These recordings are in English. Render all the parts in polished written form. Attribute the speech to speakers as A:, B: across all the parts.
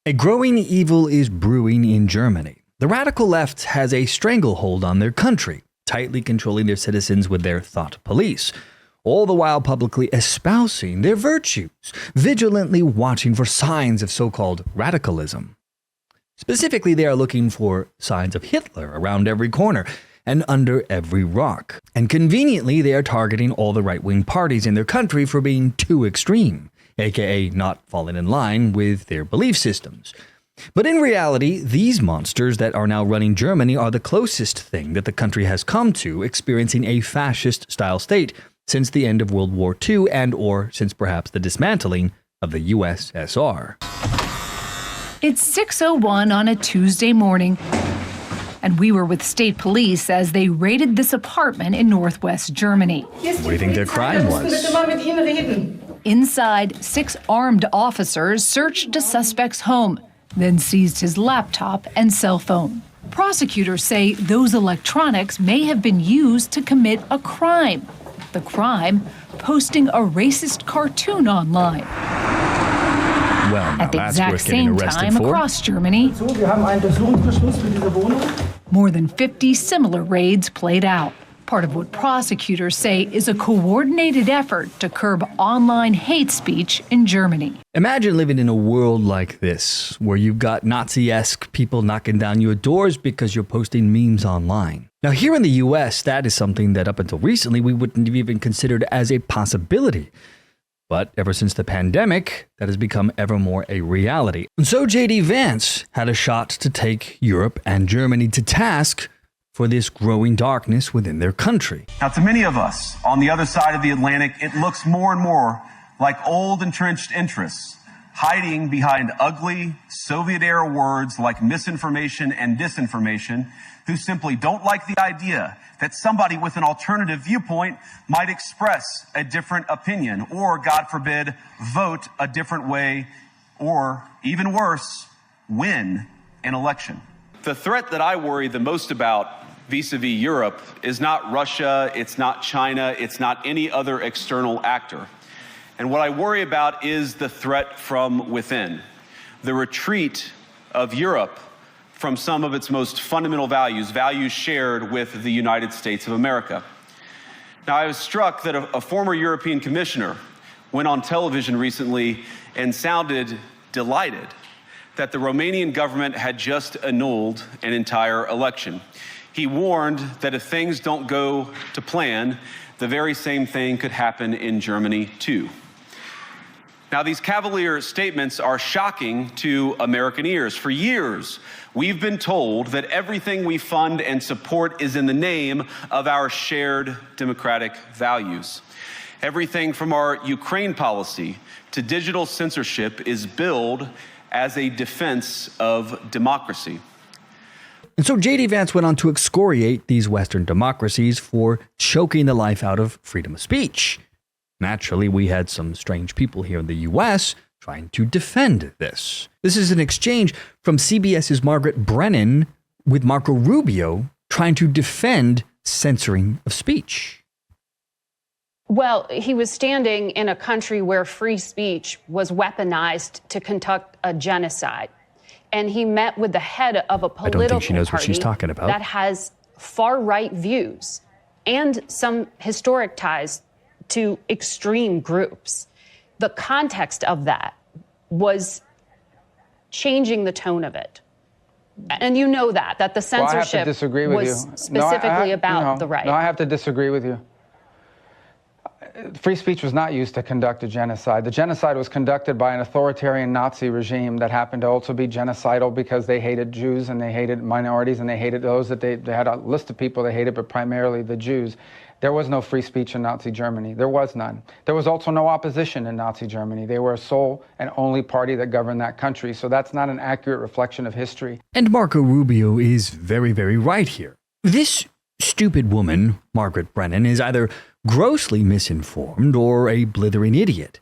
A: A growing evil is brewing in Germany. The radical left has a stranglehold on their country, tightly controlling their citizens with their thought police, all the while publicly espousing their virtues, vigilantly watching for signs of so-called radicalism. Specifically, they are looking for signs of Hitler around every corner and under every rock. And conveniently, they are targeting all the right-wing parties in their country for being too extreme, aka not falling in line with their belief systems. But in reality, these monsters that are now running Germany are the closest thing that the country has come to experiencing a fascist-style state since the end of World War II and or since perhaps the dismantling of the USSR.
B: It's 6:01 on a Tuesday morning, and we were with state police as they raided this apartment in northwest Germany.
A: What do you think their crime was?
B: Inside, 6 armed officers searched a suspect's home, then seized his laptop and cell phone. Prosecutors say those electronics may have been used to commit a crime. The crime, posting a racist cartoon online.
A: Well,
B: at the exact same time across Germany, more than 50 similar raids played out. Part of what prosecutors say is a coordinated effort to curb online hate speech in Germany.
A: Imagine living in a world like this, where you've got Nazi-esque people knocking down your doors because you're posting memes online. Now, here in the US, that is something that up until recently we wouldn't have even considered as a possibility. But ever since the pandemic, that has become ever more a reality. And so J.D. Vance had a shot to take Europe and Germany to task for this growing darkness within their country.
C: Now, to many of us on the other side of the Atlantic, it looks more and more like old entrenched interests hiding behind ugly Soviet-era words like misinformation and disinformation, who simply don't like the idea that somebody with an alternative viewpoint might express a different opinion or, God forbid, vote a different way or, even worse, win an election. The threat that I worry the most about vis-a-vis Europe is not Russia, it's not China, it's not any other external actor. And what I worry about is the threat from within, the retreat of Europe from some of its most fundamental values, values shared with the United States of America. Now, I was struck that a former European Commissioner went on television recently and sounded delighted that the Romanian government had just annulled an entire election. He warned that if things don't go to plan, the very same thing could happen in Germany too. Now, these cavalier statements are shocking to American ears. For years, we've been told that everything we fund and support is in the name of our shared democratic values. Everything from our Ukraine policy to digital censorship is billed as a defense of democracy.
A: And so J.D. Vance went on to excoriate these Western democracies for choking the life out of freedom of speech. Naturally, we had some strange people here in the U.S. trying to defend this. This is an exchange from CBS's Margaret Brennan with Marco Rubio trying to defend censoring of speech.
D: Well, he was standing in a country where free speech was weaponized to conduct a genocide. And he met with the head of a political
A: I don't think she knows what
D: party
A: she's talking about.
D: that has far-right views and some historic ties to extreme groups. The context of that was changing the tone of it. And you know that the censorship was specifically about the right.
E: No, I have to disagree with you. Free speech was not used to conduct a genocide. The genocide was conducted by an authoritarian Nazi regime that happened to also be genocidal because they hated Jews and they hated minorities and they hated those that they had a list of people they hated, but primarily the Jews. There was no free speech in Nazi Germany. There was none. There was also no opposition in Nazi Germany. They were a sole and only party that governed that country. So that's not an accurate reflection of history.
A: And Marco Rubio is very, very right here. This stupid woman, Margaret Brennan, is either grossly misinformed or a blithering idiot.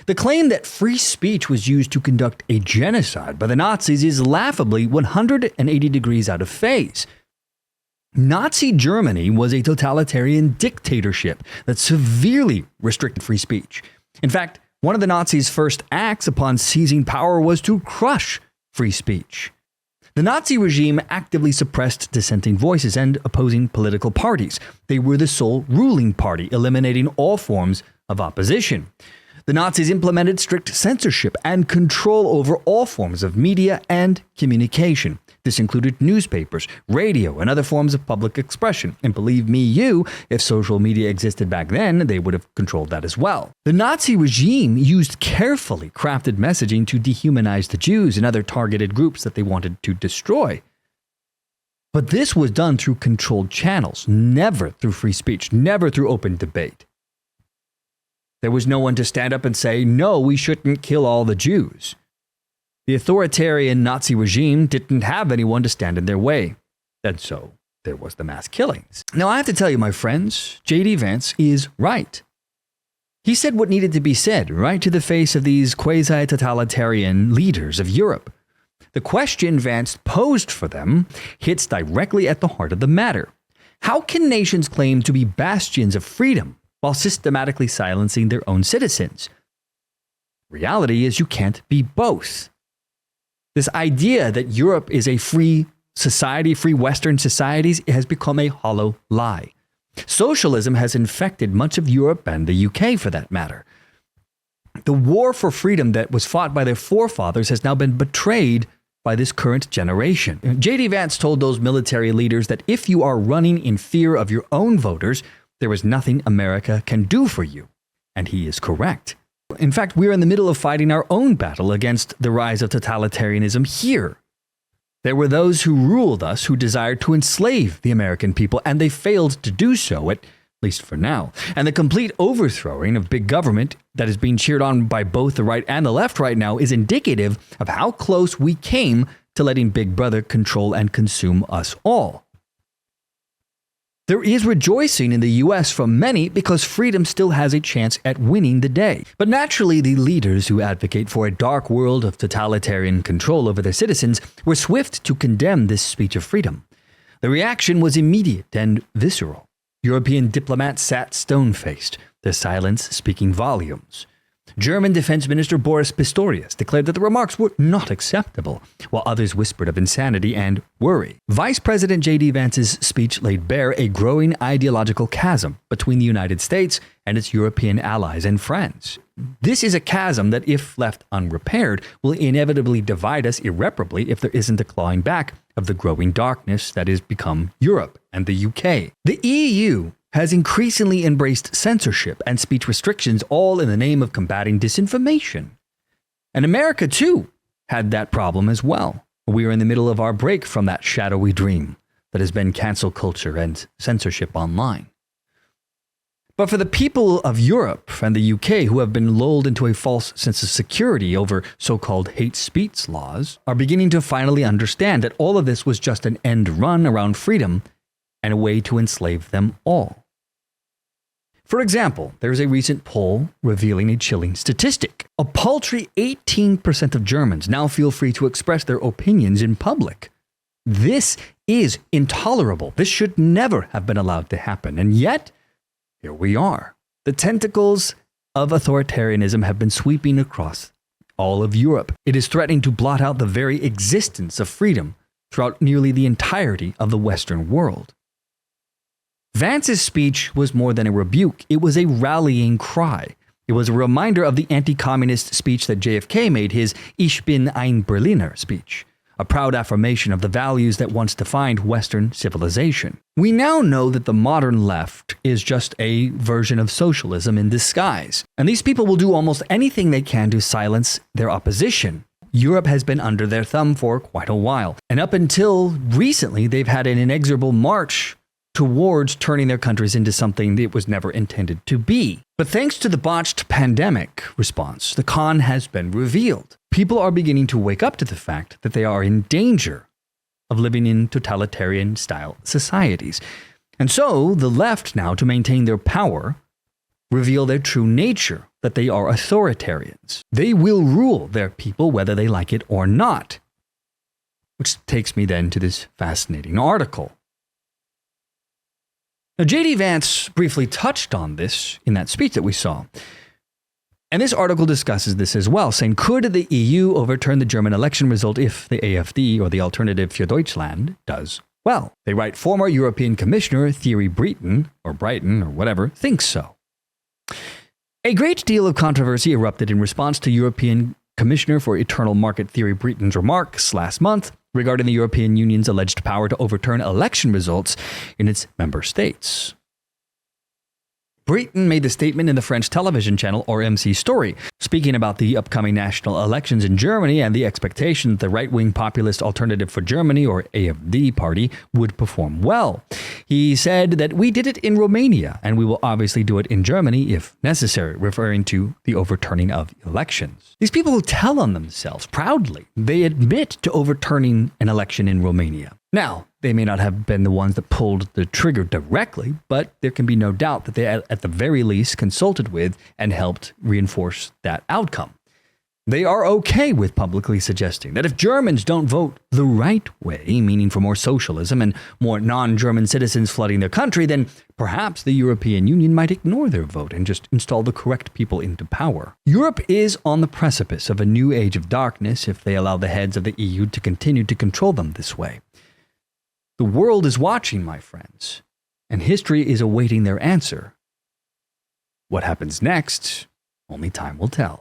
A: The claim that free speech was used to conduct a genocide by the Nazis is laughably 180 degrees out of phase. Nazi Germany was a totalitarian dictatorship that severely restricted free speech. In fact, one of the Nazis' first acts upon seizing power was to crush free speech. The Nazi regime actively suppressed dissenting voices and opposing political parties. They were the sole ruling party, eliminating all forms of opposition. The Nazis implemented strict censorship and control over all forms of media and communication. This included newspapers, radio, and other forms of public expression. And believe me, if social media existed back then, they would have controlled that as well. The Nazi regime used carefully crafted messaging to dehumanize the Jews and other targeted groups that they wanted to destroy. But this was done through controlled channels, never through free speech, never through open debate. There was no one to stand up and say, no, we shouldn't kill all the Jews. The authoritarian Nazi regime didn't have anyone to stand in their way. And so there was the mass killings. Now, I have to tell you, my friends, J.D. Vance is right. He said what needed to be said right to the face of these quasi-totalitarian leaders of Europe. The question Vance posed for them hits directly at the heart of the matter. How can nations claim to be bastions of freedom while systematically silencing their own citizens? Reality is you can't be both. This idea that Europe is a free society, free Western societies, has become a hollow lie. Socialism has infected much of Europe and the UK for that matter. The war for freedom that was fought by their forefathers has now been betrayed by this current generation. J.D. Vance told those military leaders that if you are running in fear of your own voters, there is nothing America can do for you. And he is correct. In fact, we're in the middle of fighting our own battle against the rise of totalitarianism here. There were those who ruled us who desired to enslave the American people, and they failed to do so, at least for now. And the complete overthrowing of big government that is being cheered on by both the right and the left right now is indicative of how close we came to letting Big Brother control and consume us all. There is rejoicing in the US from many because freedom still has a chance at winning the day. But naturally, the leaders who advocate for a dark world of totalitarian control over their citizens were swift to condemn this speech of freedom. The reaction was immediate and visceral. European diplomats sat stone-faced, their silence speaking volumes. German Defense Minister Boris Pistorius declared that the remarks were not acceptable, while others whispered of insanity and worry. Vice President J.D. Vance's speech laid bare a growing ideological chasm between the United States and its European allies and friends. This is a chasm that, if left unrepaired, will inevitably divide us irreparably if there isn't a clawing back of the growing darkness that has become Europe and the UK. The EU has increasingly embraced censorship and speech restrictions, all in the name of combating disinformation. And America, too, had that problem as well. We are in the middle of our break from that shadowy dream that has been cancel culture and censorship online. But for the people of Europe and the UK who have been lulled into a false sense of security over so-called hate speech laws, are beginning to finally understand that all of this was just an end run around freedom and a way to enslave them all. For example, there's a recent poll revealing a chilling statistic. A paltry 18% of Germans now feel free to express their opinions in public. This is intolerable. This should never have been allowed to happen. And yet, here we are. The tentacles of authoritarianism have been sweeping across all of Europe. It is threatening to blot out the very existence of freedom throughout nearly the entirety of the Western world. Vance's speech was more than a rebuke. It was a rallying cry. It was a reminder of the anti-communist speech that JFK made, his Ich bin ein Berliner speech, a proud affirmation of the values that once defined Western civilization. We now know that the modern left is just a version of socialism in disguise, and these people will do almost anything they can to silence their opposition. Europe has been under their thumb for quite a while, and up until recently, they've had an inexorable march towards turning their countries into something that it was never intended to be. But thanks to the botched pandemic response, the con has been revealed. People are beginning to wake up to the fact that they are in danger of living in totalitarian-style societies. And so, the left now, to maintain their power, reveal their true nature, that they are authoritarians. They will rule their people whether they like it or not. Which takes me then to this fascinating article. Now, J.D. Vance briefly touched on this in that speech that we saw. And this article discusses this as well, saying, could the EU overturn the German election result if the AfD, or the Alternative für Deutschland, does well? They write, former European Commissioner Thierry Breton, or whatever, thinks so. A great deal of controversy erupted in response to European Commissioner for Internal Market Thierry Breton's remarks last month regarding the European Union's alleged power to overturn election results in its member states. Breton made the statement in the French television channel RMC Story, speaking about the upcoming national elections in Germany and the expectation that the right-wing populist Alternative for Germany, or AfD party, would perform well. He said that we did it in Romania, and we will obviously do it in Germany if necessary, referring to the overturning of elections. These people who tell on themselves proudly, they admit to overturning an election in Romania. Now, they may not have been the ones that pulled the trigger directly, but there can be no doubt that they at the very least consulted with and helped reinforce that outcome. They are okay with publicly suggesting that if Germans don't vote the right way, meaning for more socialism and more non-German citizens flooding their country, then perhaps the European Union might ignore their vote and just install the correct people into power. Europe is on the precipice of a new age of darkness if they allow the heads of the EU to continue to control them this way. The world is watching, my friends, and history is awaiting their answer. What happens next, only time will tell.